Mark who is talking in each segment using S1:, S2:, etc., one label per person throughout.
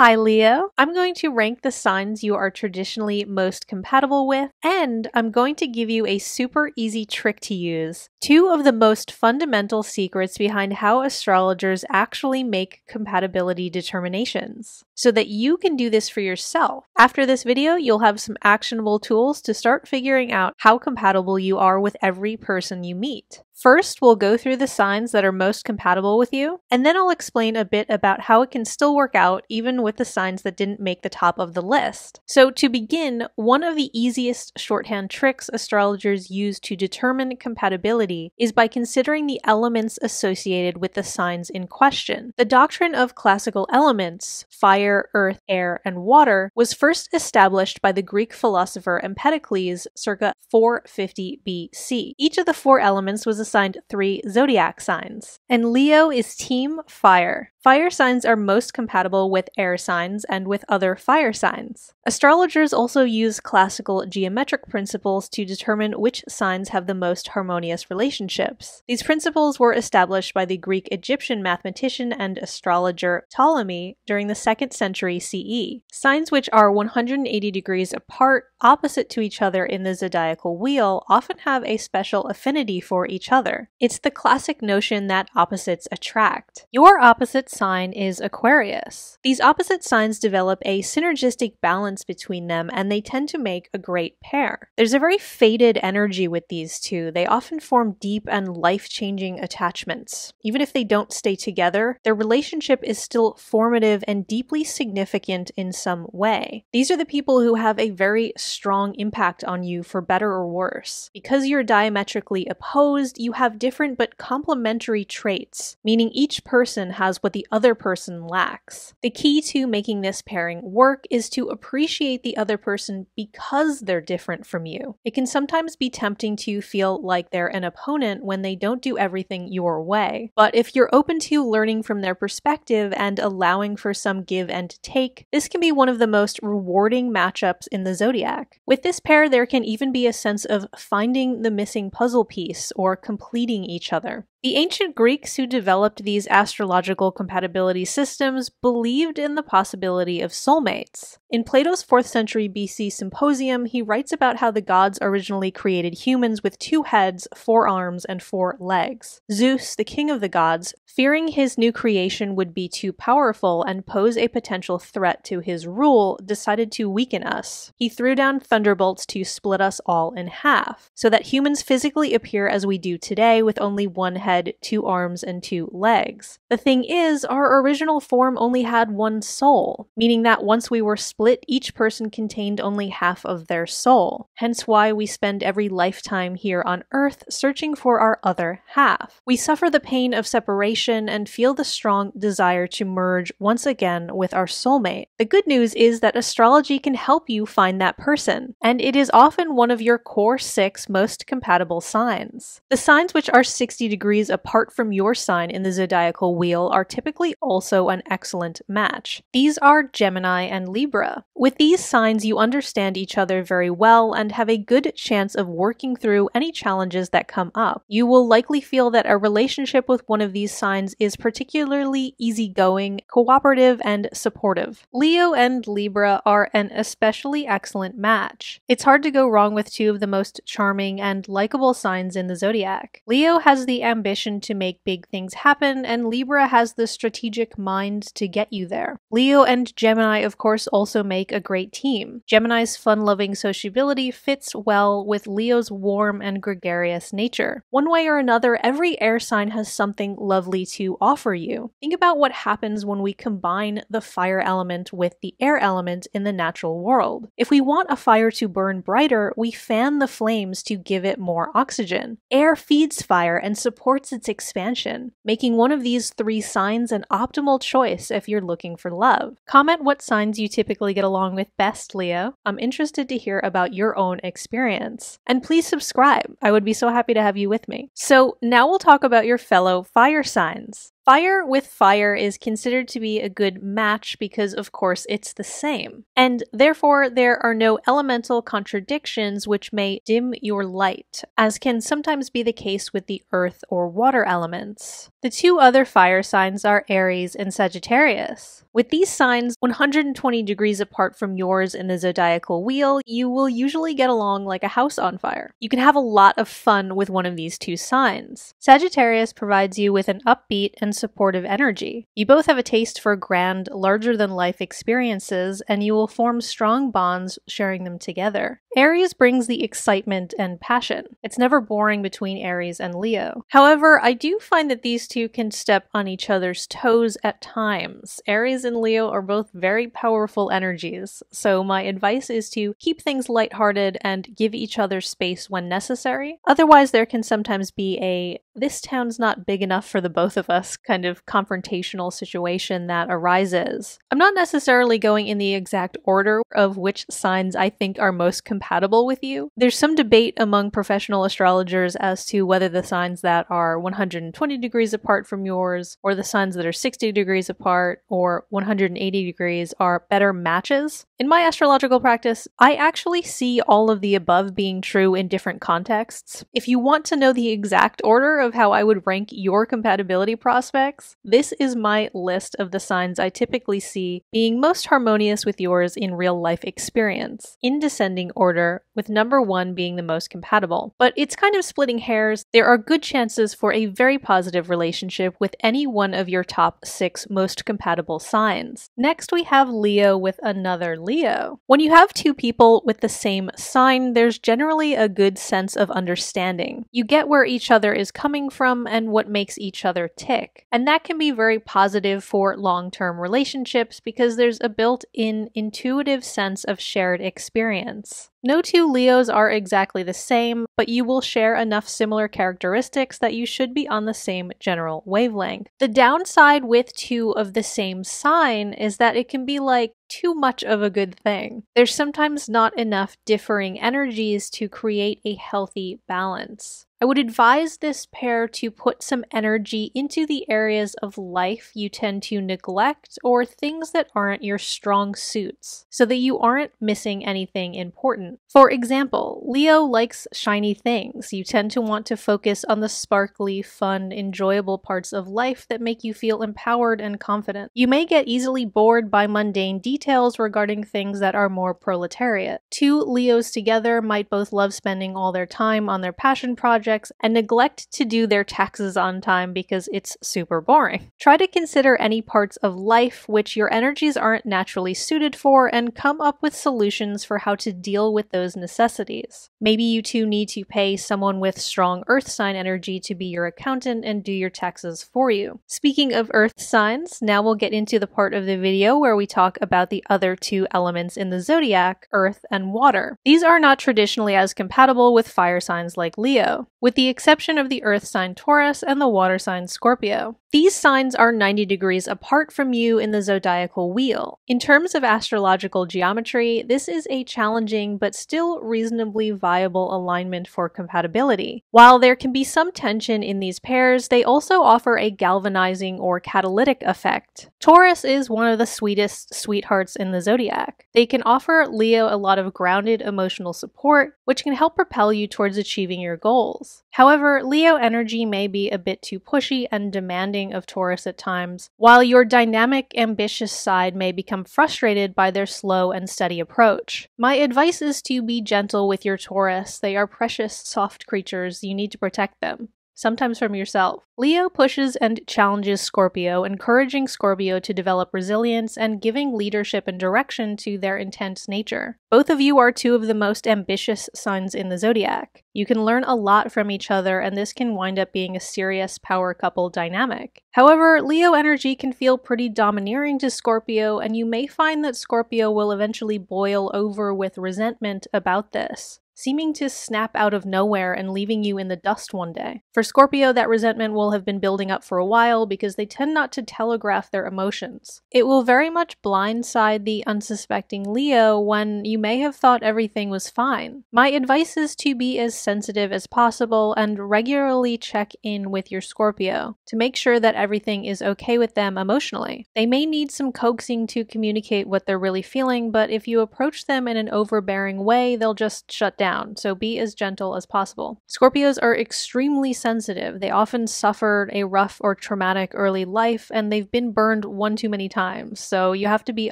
S1: Hi Leo, I'm going to rank the signs you are traditionally most compatible with, and I'm going to give you a super easy trick to use. Two of the most fundamental secrets behind how astrologers actually make compatibility determinations, so that you can do this for yourself. After this video, you'll have some actionable tools to start figuring out how compatible you are with every person you meet. First, we'll go through the signs that are most compatible with you, and then I'll explain a bit about how it can still work out even with the signs that didn't make the top of the list. So to begin, one of the easiest shorthand tricks astrologers use to determine compatibility is by considering the elements associated with the signs in question. The doctrine of classical elements, fire, earth, air, and water, was first established by the Greek philosopher Empedocles circa 450 BC. Each of the four elements was assigned 3 zodiac signs, and Leo is team fire. Fire signs are most compatible with air signs and with other fire signs. Astrologers also use classical geometric principles to determine which signs have the most harmonious relationships. These principles were established by the Greek-Egyptian mathematician and astrologer Ptolemy during the 2nd century CE. Signs which are 180 degrees apart, opposite to each other in the zodiacal wheel, often have a special affinity for each other. It's the classic notion that opposites attract. Your opposite sign is Aquarius. These opposite signs develop a synergistic balance between them, and they tend to make a great pair. There's a very fated energy with these two. They often form deep and life-changing attachments. Even if they don't stay together, their relationship is still formative and deeply significant in some way. These are the people who have a very strong impact on you for better or worse. Because you're diametrically opposed, you have different but complementary traits, meaning each person has what the other person lacks. The key to making this pairing work is to appreciate the other person because they're different from you. It can sometimes be tempting to feel like they're an opponent when they don't do everything your way. But if you're open to learning from their perspective and allowing for some give and take, this can be one of the most rewarding matchups in the zodiac. With this pair, there can even be a sense of finding the missing puzzle piece or completing each other. The ancient Greeks who developed these astrological compatibility systems believed in the possibility of soulmates. In Plato's 4th century BC Symposium, he writes about how the gods originally created humans with 2 heads, 4 arms, and 4 legs. Zeus, the king of the gods, fearing his new creation would be too powerful and pose a potential threat to his rule, decided to weaken us. He threw down thunderbolts to split us all in half, so that humans physically appear as we do today with only 1 head, 2 arms, and 2 legs. The thing is, our original form only had 1 soul, meaning that once we were split, each person contained only half of their soul. Hence why we spend every lifetime here on Earth searching for our other half. We suffer the pain of separation and feel the strong desire to merge once again with our soulmate. The good news is that astrology can help you find that person, and it is often one of your core 6 most compatible signs. The signs which are 60 degrees apart from your sign in the zodiacal wheel are typically also an excellent match. These are Gemini and Libra. With these signs, you understand each other very well and have a good chance of working through any challenges that come up. You will likely feel that a relationship with one of these signs is particularly easygoing, cooperative, and supportive. Leo and Libra are an especially excellent match. It's hard to go wrong with 2 of the most charming and likable signs in the zodiac. Leo has the ambition to make big things happen, and Libra has the strategic mind to get you there. Leo and Gemini, of course, also make a great team. Gemini's fun-loving sociability fits well with Leo's warm and gregarious nature. One way or another, every air sign has something lovely to offer you. Think about what happens when we combine the fire element with the air element in the natural world. If we want a fire to burn brighter, we fan the flames to give it more oxygen. Air feeds fire and supports its expansion, making one of these 3 signs an optimal choice if you're looking for love. Comment what signs you typically get along with best, Leo. I'm interested to hear about your own experience. And please subscribe. I would be so happy to have you with me. So now we'll talk about your fellow fire signs. Fire with fire is considered to be a good match because, of course, it's the same. And therefore, there are no elemental contradictions which may dim your light, as can sometimes be the case with the earth or water elements. The 2 other fire signs are Aries and Sagittarius. With these signs 120 degrees apart from yours in the zodiacal wheel, you will usually get along like a house on fire. You can have a lot of fun with one of these two signs. Sagittarius provides you with an upbeat and supportive energy. You both have a taste for grand, larger-than-life experiences, and you will form strong bonds sharing them together. Aries brings the excitement and passion. It's never boring between Aries and Leo. However, I do find that these two can step on each other's toes at times. Aries and Leo are both very powerful energies, so my advice is to keep things lighthearted and give each other space when necessary. Otherwise, there can sometimes be a "this town's not big enough for the both of us" kind of confrontational situation that arises. I'm not necessarily going in the exact order of which signs I think are most compatible with you. There's some debate among professional astrologers as to whether the signs that are 120 degrees apart from yours, or the signs that are 60 degrees apart, or 180 degrees are better matches. In my astrological practice, I actually see all of the above being true in different contexts. If you want to know the exact order of how I would rank your compatibility prospects, this is my list of the signs I typically see being most harmonious with yours in real life experience, in descending order, with number 1 being the most compatible. But it's kind of splitting hairs. There are good chances for a very positive relationship with any one of your top 6 most compatible signs. Next, we have Leo with another Leo. When you have two people with the same sign, there's generally a good sense of understanding. You get where each other is coming from and what makes each other tick. And that can be very positive for long-term relationships because there's a built-in intuitive sense of shared experience. No two Leos are exactly the same, but you will share enough similar characteristics that you should be on the same general wavelength. The downside with two of the same sign is that it can be like too much of a good thing. There's sometimes not enough differing energies to create a healthy balance. I would advise this pair to put some energy into the areas of life you tend to neglect or things that aren't your strong suits, so that you aren't missing anything important. For example, Leo likes shiny things. You tend to want to focus on the sparkly, fun, enjoyable parts of life that make you feel empowered and confident. You may get easily bored by mundane details regarding things that are more proletariat. Two Leos together might both love spending all their time on their passion projects and neglect to do their taxes on time because it's super boring. Try to consider any parts of life which your energies aren't naturally suited for and come up with solutions for how to deal with those necessities. Maybe you two need to pay someone with strong earth sign energy to be your accountant and do your taxes for you. Speaking of earth signs, now we'll get into the part of the video where we talk about the other two elements in the zodiac, earth and water. These are not traditionally as compatible with fire signs like Leo, with the exception of the earth sign Taurus and the water sign Scorpio. These signs are 90 degrees apart from you in the zodiacal wheel. In terms of astrological geometry, this is a challenging but still reasonably viable alignment for compatibility. While there can be some tension in these pairs, they also offer a galvanizing or catalytic effect. Taurus is one of the sweetest sweethearts in the zodiac. They can offer Leo a lot of grounded emotional support, which can help propel you towards achieving your goals. However, Leo energy may be a bit too pushy and demanding of Taurus at times, while your dynamic, ambitious side may become frustrated by their slow and steady approach. My advice is to be gentle with your Taurus. They are precious, soft creatures. You need to protect them, sometimes from yourself. Leo pushes and challenges Scorpio, encouraging Scorpio to develop resilience and giving leadership and direction to their intense nature. Both of you are two of the most ambitious signs in the zodiac. You can learn a lot from each other, and this can wind up being a serious power couple dynamic. However, Leo energy can feel pretty domineering to Scorpio, and you may find that Scorpio will eventually boil over with resentment about this, seeming to snap out of nowhere and leaving you in the dust one day. For Scorpio, that resentment will have been building up for a while because they tend not to telegraph their emotions. It will very much blindside the unsuspecting Leo when you may have thought everything was fine. My advice is to be as sensitive as possible and regularly check in with your Scorpio to make sure that everything is okay with them emotionally. They may need some coaxing to communicate what they're really feeling, but if you approach them in an overbearing way, they'll just shut down. down, so be as gentle as possible. Scorpios are extremely sensitive. They often suffered a rough or traumatic early life, and they've been burned one too many times, so you have to be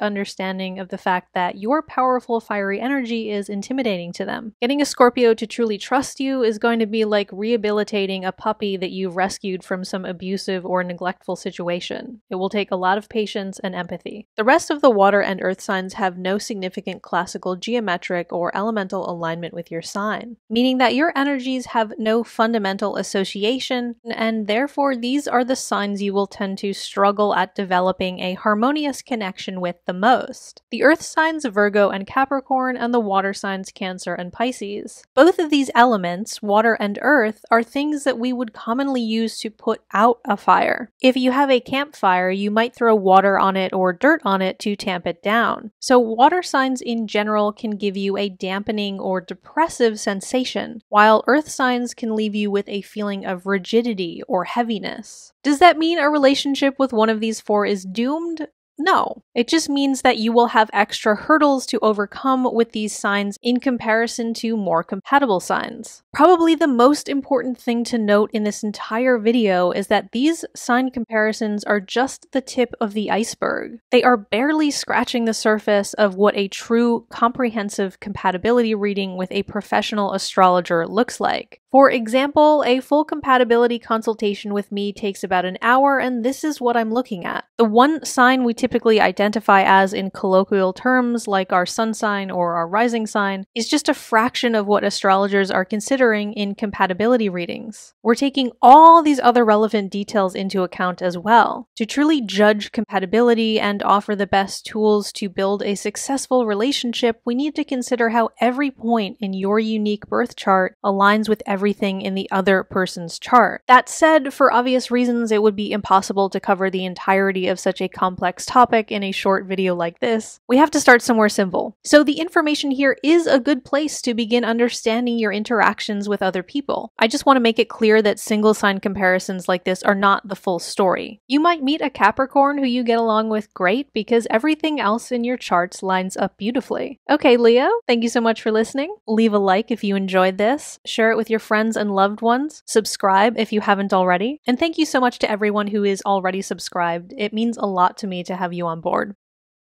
S1: understanding of the fact that your powerful fiery energy is intimidating to them. Getting a Scorpio to truly trust you is going to be like rehabilitating a puppy that you've rescued from some abusive or neglectful situation. It will take a lot of patience and empathy. The rest of the water and earth signs have no significant classical geometric or elemental alignment with your sign, meaning that your energies have no fundamental association, and therefore these are the signs you will tend to struggle at developing a harmonious connection with the most. The earth signs Virgo and Capricorn, and the water signs Cancer and Pisces. Both of these elements, water and earth, are things that we would commonly use to put out a fire. If you have a campfire, you might throw water on it or dirt on it to tamp it down. So water signs in general can give you a dampening or depressive sensation, while earth signs can leave you with a feeling of rigidity or heaviness. Does that mean a relationship with one of these four is doomed? No, it just means that you will have extra hurdles to overcome with these signs in comparison to more compatible signs. Probably the most important thing to note in this entire video is that these sign comparisons are just the tip of the iceberg. They are barely scratching the surface of what a true comprehensive compatibility reading with a professional astrologer looks like. For example, a full compatibility consultation with me takes about an hour, and this is what I'm looking at. The one sign we typically identify as in colloquial terms, like our sun sign or our rising sign, is just a fraction of what astrologers are considering in compatibility readings. We're taking all these other relevant details into account as well. To truly judge compatibility and offer the best tools to build a successful relationship, we need to consider how every point in your unique birth chart aligns with everything in the other person's chart. That said, for obvious reasons, it would be impossible to cover the entirety of such a complex topic in a short video like this. We have to start somewhere simple. So the information here is a good place to begin understanding your interactions with other people. I just want to make it clear that single sign comparisons like this are not the full story. You might meet a Capricorn who you get along with great because everything else in your charts lines up beautifully. Okay, Leo, thank you so much for listening. Leave a like if you enjoyed this, share it with your friends and loved ones, subscribe if you haven't already, and thank you so much to everyone who is already subscribed. It means a lot to me to have you on board.